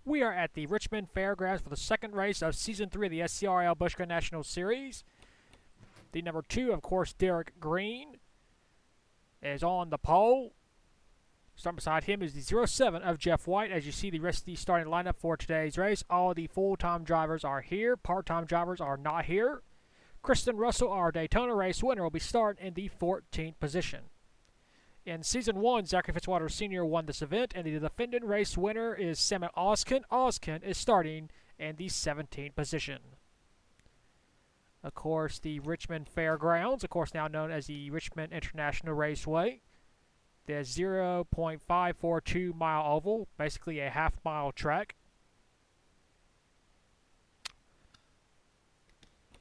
We are at the Richmond Fairgrounds for the second race of Season 3 of the SCRL Busch National Series. The number 2, of course, Derek Green, is on the pole. Starting beside him is the 07 of Jeff White. As you see the rest of the starting lineup for today's race, all the full-time drivers are here. Part-time drivers are not here. Kristen Russell, our Daytona race winner, will be starting in the 14th position. In Season 1, Zachary Fitzwater Sr. won this event, and the defending race winner is Samuel Oskin. Oskin is starting in the 17th position. Of course, the Richmond Fairgrounds, of course now known as the Richmond International Raceway. The 0.542 mile oval, basically a half-mile track.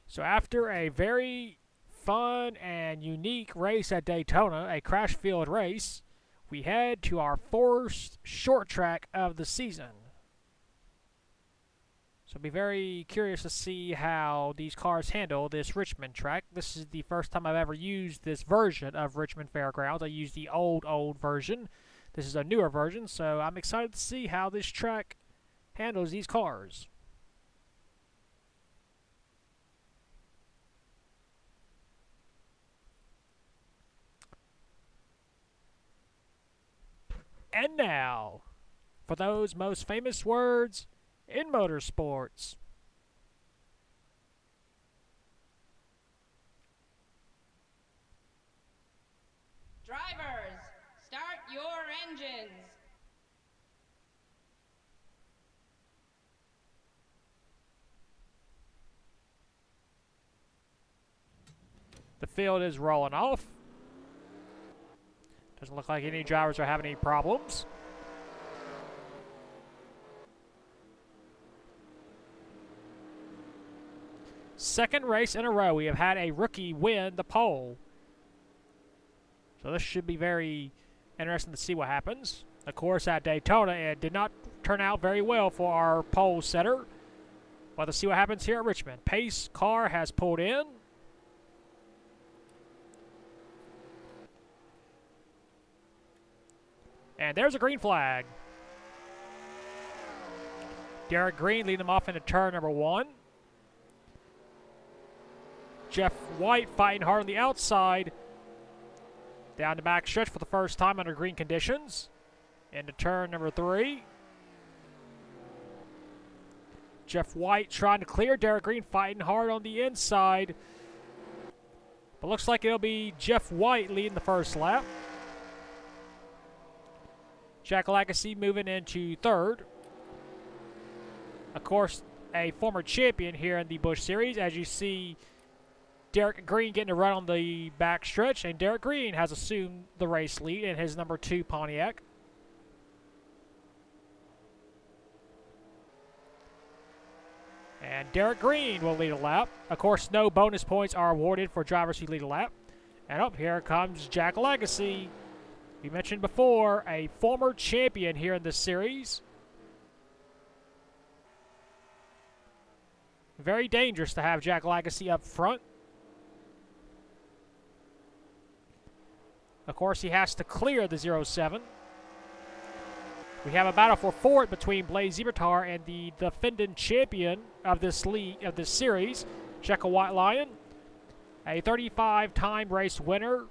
So after a very fun and unique race at Daytona, a crash field race, we head to our first short track of the season. So I'll be very curious to see how these cars handle this Richmond track. This is the first time I've ever used this version of Richmond Fairgrounds. I used the old version. This is a newer version, so I'm excited to see how this track handles these cars. And now, for those most famous words in motorsports. Drivers, start your engines. The field is rolling off. Doesn't look like any drivers are having any problems. Second race in a row, we have had a rookie win the pole. So this should be very interesting to see what happens. Of course, at Daytona, it did not turn out very well for our pole setter. But let's see what happens here at Richmond. Pace car has pulled in. And there's a green flag. Derek Green leading them off into turn number 1. Jeff White fighting hard on the outside. Down the back stretch for the first time under green conditions. Into turn number 3. Jeff White trying to clear. Derek Green fighting hard on the inside. But looks like it'll be Jeff White leading the first lap. Jack Lagasse moving into third. Of course, a former champion here in the Busch Series. As you see, Derek Green getting a run on the back stretch, and Derek Green has assumed the race lead in his number 2 Pontiac. And Derek Green will lead a lap. Of course, no bonus points are awarded for drivers who lead a lap. And up here comes Jack Lagasse. We mentioned before, a former champion here in this series. Very dangerous to have Jack Lagasse up front. Of course, he has to clear the 07. We have a battle for fourth between Blaze Ziebertar and the defending champion of this league, of this series, Jekka White Lion, a 35-time race winner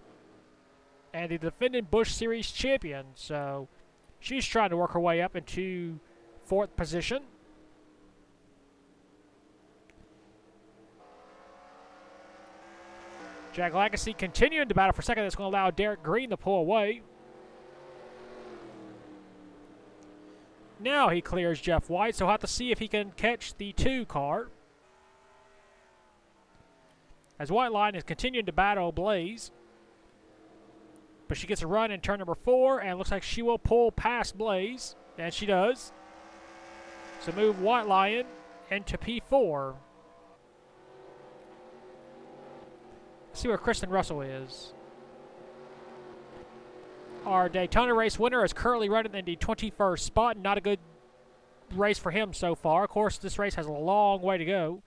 and the defending Busch Series champion. So she's trying to work her way up into 4th position. Jack Lagasse continuing to battle for second. That's going to allow Derek Green to pull away. Now he clears Jeff White, so we'll have to see if he can catch the 2 car. As White Line is continuing to battle Blaze. But she gets a run in turn number 4, and it looks like she will pull past Blaze. And she does. So move White Lion into P4. Let's see where Kristen Russell is. Our Daytona race winner is currently running in the 21st spot. Not a good race for him so far. Of course, this race has a long way to go.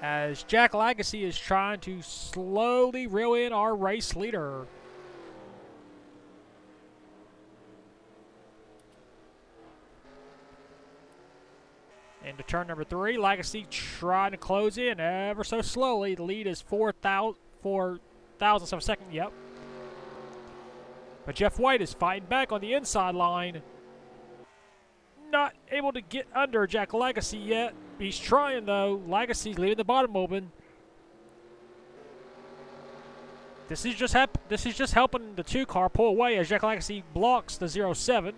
As Jack Lagasse is trying to slowly reel in our race leader. Into turn number 3, Legacy trying to close in ever so slowly. The lead is 4 thousandths of a second, yep. But Jeff White is fighting back on the inside line. Not able to get under Jack Legacy yet. He's trying though. Legacy's leaving the bottom open. This is just helping the 2 car pull away as Jack Legacy blocks the 07.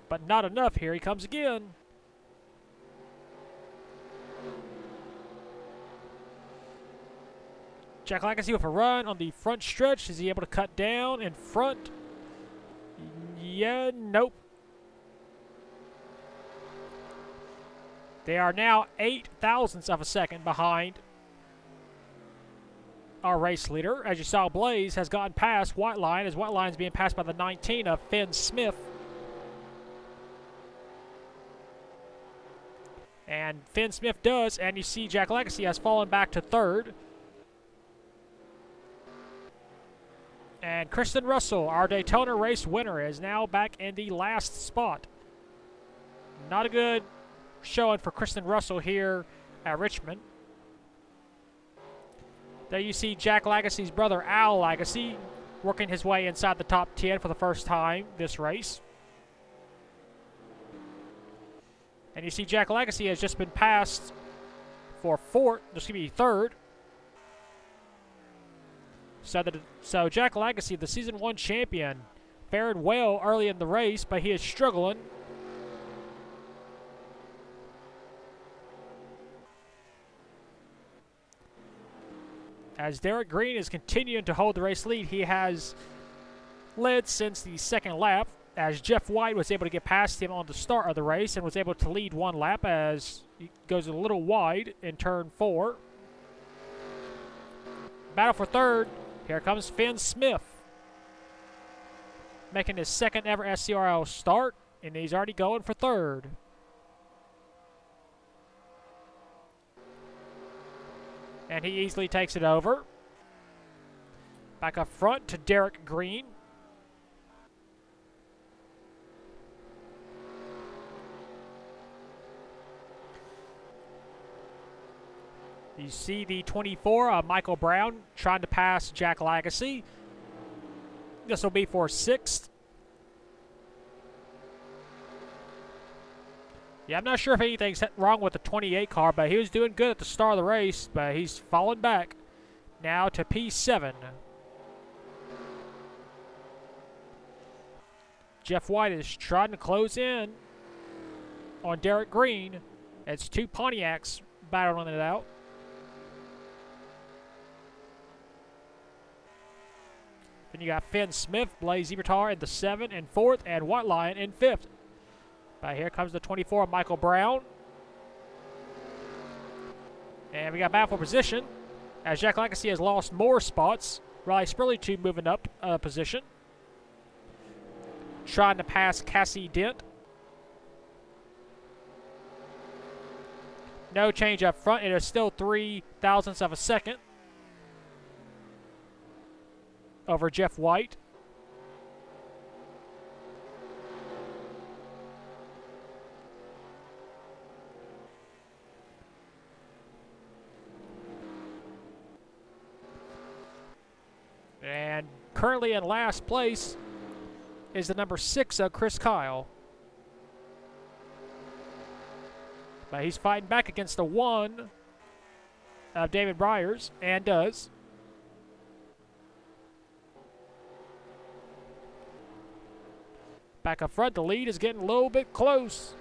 But not enough. Here he comes again. Jack Legacy with a run on the front stretch. Is he able to cut down in front? Yeah, nope. They are now 8 thousandths of a second behind our race leader. As you saw, Blaze has gotten past White Line, as White Line is being passed by the 19 of Finn Smith. And Finn Smith does, and you see Jack Legacy has fallen back to 3rd. And Kristen Russell, our Daytona race winner, is now back in the last spot. Not a good showing for Kristen Russell here at Richmond. There you see Jack Legacy's brother, Al Legacy, working his way inside the top 10 for the first time this race. And you see Jack Legacy has just been passed for 3rd. So Jack Legacy, the Season 1 champion, fared well early in the race, but he is struggling. As Derek Green is continuing to hold the race lead, he has led since the 2nd lap, as Jeff White was able to get past him on the start of the race and was able to lead 1 lap as he goes a little wide in turn 4. Battle for 3rd. Here comes Finn Smith, making his 2nd ever SCRL start, and he's already going for 3rd. And he easily takes it over. Back up front to Derek Green. You see the 24, Michael Brown, trying to pass Jack Legacy. This will be for 6th. Yeah, I'm not sure if anything's wrong with the 28 car, but he was doing good at the start of the race, but he's fallen back now to P7. Jeff White is trying to close in on Derek Green. It's 2 Pontiacs battling it out. Then you got Finn Smith, Blaze Ebertar in the 7 and 4th, and White Lion in 5th. But here comes the 24, Michael Brown. And we got battle for position, as Jack Legacy has lost more spots. Riley Spurley moving up a position. Trying to pass Cassie Dent. No change up front. It is still 3 thousandths of a second over Jeff White. And currently in last place is the number 6 of Chris Kyle. But he's fighting back against the 1 of David Byers, and does. Back up front, the lead is getting a little bit close.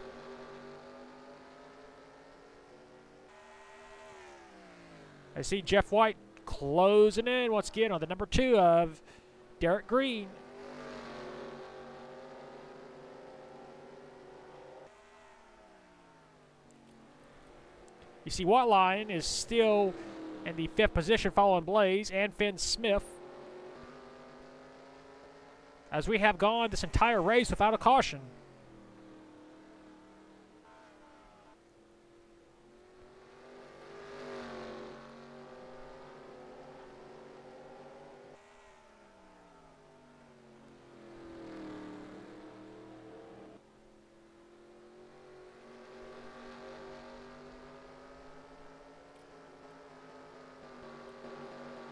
I see Jeff White closing in once again on the number 2 of Derek Green. You see White Lion is still in the 5th position following Blaze and Finn Smith, as we have gone this entire race without a caution.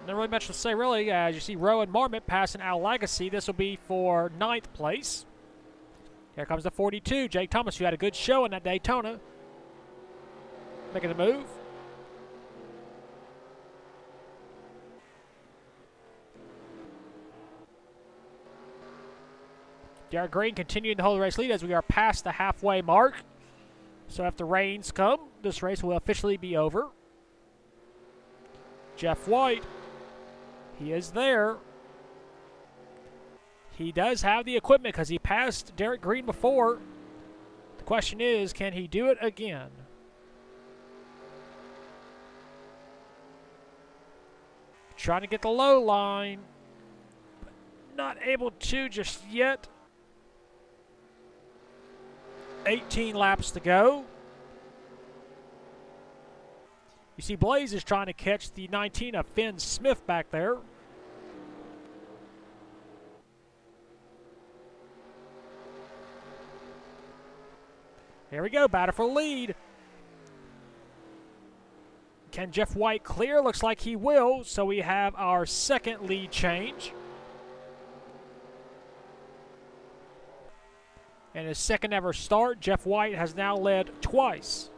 Not really much to say, really. As you see Rowan Marmot passing Al Lagacy. This will be for 9th place. Here comes the 42, Jake Thomas, who had a good show in that Daytona. Making the move. Derek Green continuing to hold the race lead as we are past the halfway mark. So if the rains come, this race will officially be over. Jeff White, he is there. He does have the equipment because he passed Derek Green before. The question is, can he do it again? Trying to get the low line, but not able to just yet. 18 laps to go. You see Blaze is trying to catch the 19 of Finn Smith back there. Here we go, battle for the lead. Can Jeff White clear? Looks like he will, so we have our second lead change. In his second ever start, Jeff White has now led twice.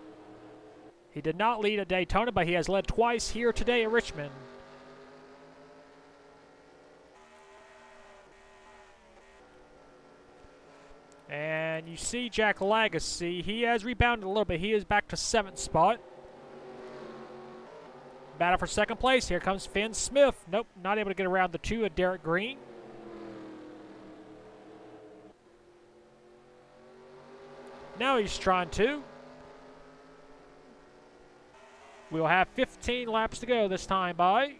He did not lead at Daytona, but he has led twice here today at Richmond. And you see Jack Lagacy, he has rebounded a little bit. He is back to 7th spot. Battle for second place. Here comes Finn Smith. Nope, not able to get around the 2 of Derek Green. Now he's trying to. We will have 15 laps to go this time by.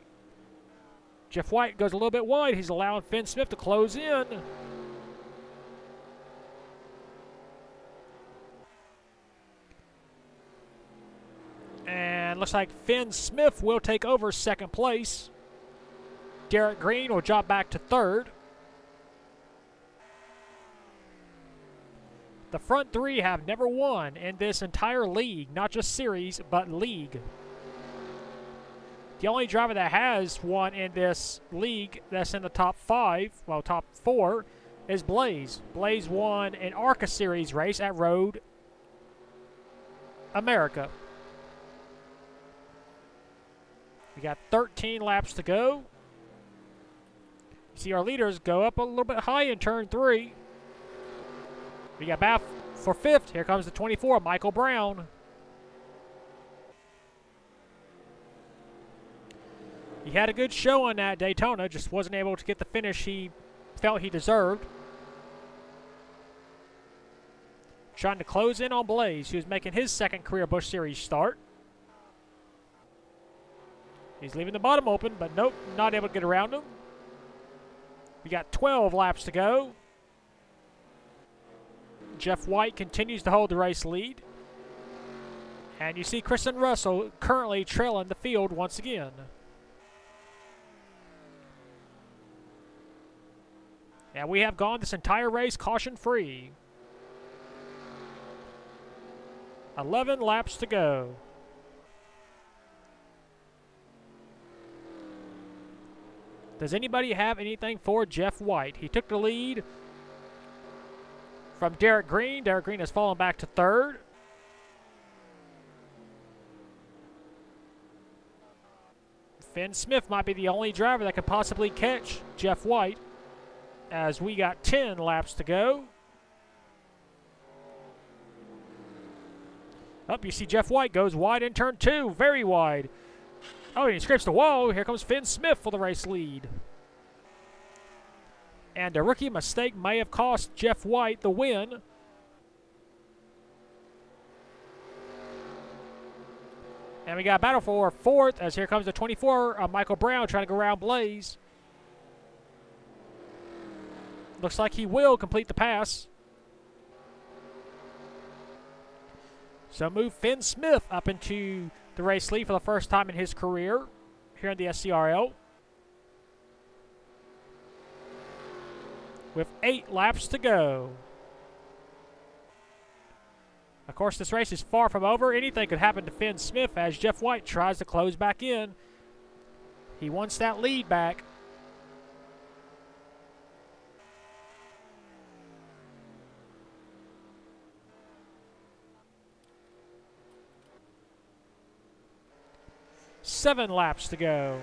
Jeff White goes a little bit wide. He's allowing Finn Smith to close in. And looks like Finn Smith will take over second place. Derek Green will drop back to 3rd. The front 3 have never won in this entire league, not just series, but league. The only driver that has won in this league that's in the top 5, well, top 4, is Blaze. Blaze won an ARCA Series race at Road America. We got 13 laps to go. You see our leaders go up a little bit high in turn 3. We got back for 5th. Here comes the 24, Michael Brown. He had a good show on that Daytona, just wasn't able to get the finish he felt he deserved. Trying to close in on Blaze, who's making his second career Busch Series start. He's leaving the bottom open, but nope, not able to get around him. We got 12 laps to go. Jeff White continues to hold the race lead. And you see Kristen Russell currently trailing the field once again. And we have gone this entire race caution-free. 11 laps to go. Does anybody have anything for Jeff White? He took the lead from Derek Green. Derek Green has fallen back to 3rd. Finn Smith might be the only driver that could possibly catch Jeff White, as we got 10 laps to go. Up, you see Jeff White goes wide in turn 2, very wide. Oh, he scrapes the wall. Here comes Finn Smith for the race lead. And a rookie mistake may have cost Jeff White the win. And we got a battle for 4th, as here comes the 24, Michael Brown trying to go around Blaze. Looks like he will complete the pass. So move Finn Smith up into the race lead for the first time in his career here in the SCRL. With 8 laps to go. Of course, this race is far from over. Anything could happen to Finn Smith as Jeff White tries to close back in. He wants that lead back. Seven laps to go.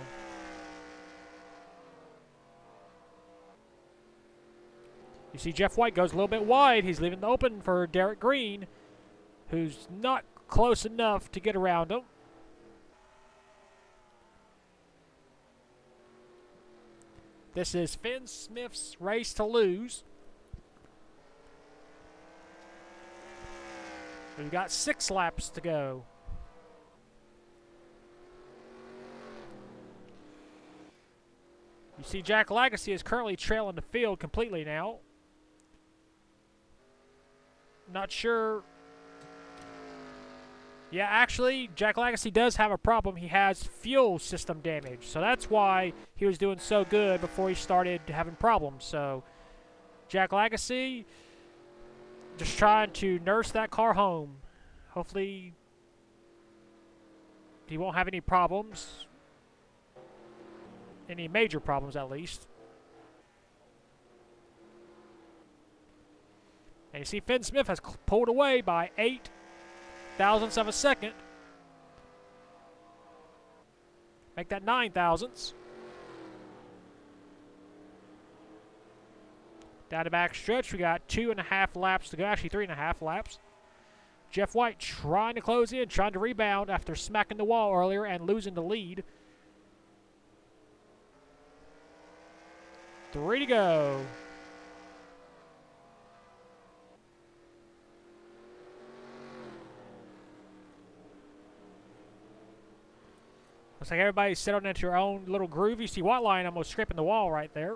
You see Jeff White goes a little bit wide. He's leaving it open for Derek Green, who's not close enough to get around him. This is Finn Smith's race to lose. We've got 6 laps to go. You see Jack Lagasse is currently trailing the field completely now. Not sure. Yeah, actually, Jack Lagasse does have a problem. He has fuel system damage. So that's why he was doing so good before he started having problems. So Jack Lagasse just trying to nurse that car home. Hopefully he won't have any problems. Any major problems, at least. And you see Finn Smith has pulled away by 8 thousandths of a second. Make that 9 thousandths. Down the back stretch, we got 2.5 laps to go. Actually, 3.5 laps. Jeff White trying to close in, trying to rebound after smacking the wall earlier and losing the lead. 3 to go. Looks like everybody's settled into their own little groove. You see Whiteline almost scraping the wall right there.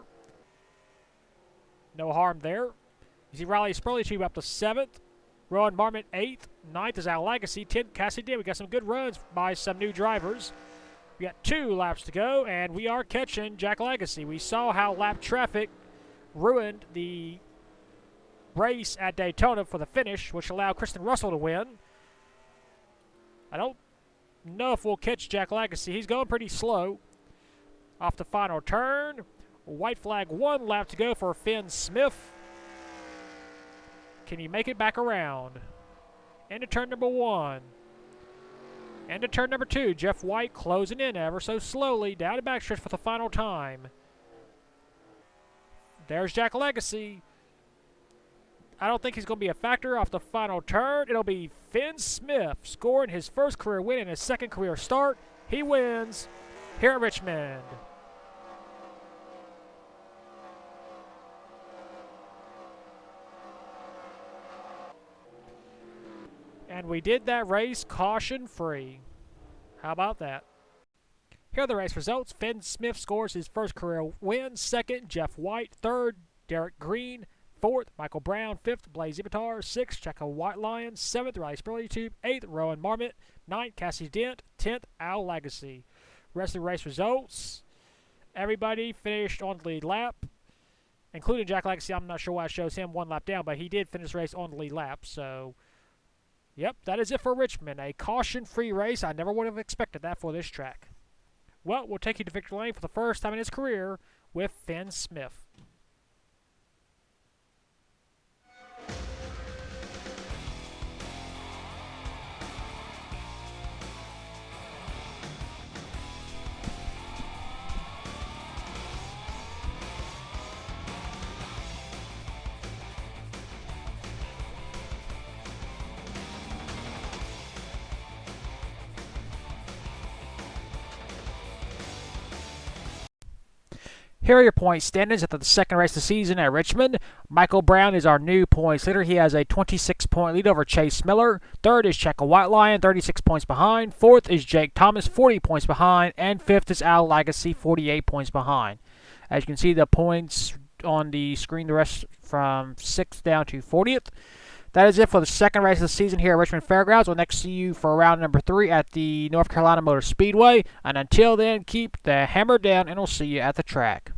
No harm there. You see Riley Spurley up to 7th. Rowan Marmot 8th. 9th is Al Lagasse. 10th Cassidy. We got some good runs by some new drivers. We got 2 laps to go, and we are catching Jack Lagasse. We saw how lap traffic ruined the race at Daytona for the finish, which allowed Kristen Russell to win. I don't know if we'll catch Jack Lagasse. He's going pretty slow. Off the final turn. White flag, 1 lap to go for Finn Smith. Can he make it back around? Into turn number 1. Into turn number 2. Jeff White closing in ever so slowly down the backstretch for the final time. There's Jack Lagasse. I don't think he's going to be a factor off the final turn. It'll be Finn Smith scoring his first career win and his second career start. He wins here at Richmond. And we did that race caution-free. How about that? Here are the race results. Finn Smith scores his first career win. 2nd, Jeff White. 3rd, Derek Green. 4th, Michael Brown. 5th, Blaze Ibitar. 6th, Checo White Lion. 7th, Riley Spurley Tube. 8th, Rowan Marmot. 9th, Cassie Dent. 10th, Al Lagasse. Rest of the race results. Everybody finished on the lead lap, including Jack Lagasse. I'm not sure why it shows him 1 lap down, but he did finish the race on the lead lap. So, yep, that is it for Richmond. A caution-free race. I never would have expected that for this track. Well, we'll take you to victory lane for the first time in his career with Finn Smith. Here are your point standings at the second race of the season at Richmond. Michael Brown is our new points leader. He has a 26-point lead over Chase Miller. 3rd is Checo White Lion, 36 points behind. 4th is Jake Thomas, 40 points behind. And 5th is Al Lagasse, 48 points behind. As you can see, the points on the screen, the rest from 6th down to 40th. That is it for the second race of the season here at Richmond Fairgrounds. We'll next see you for round number 3 at the North Carolina Motor Speedway. And until then, keep the hammer down, and we'll see you at the track.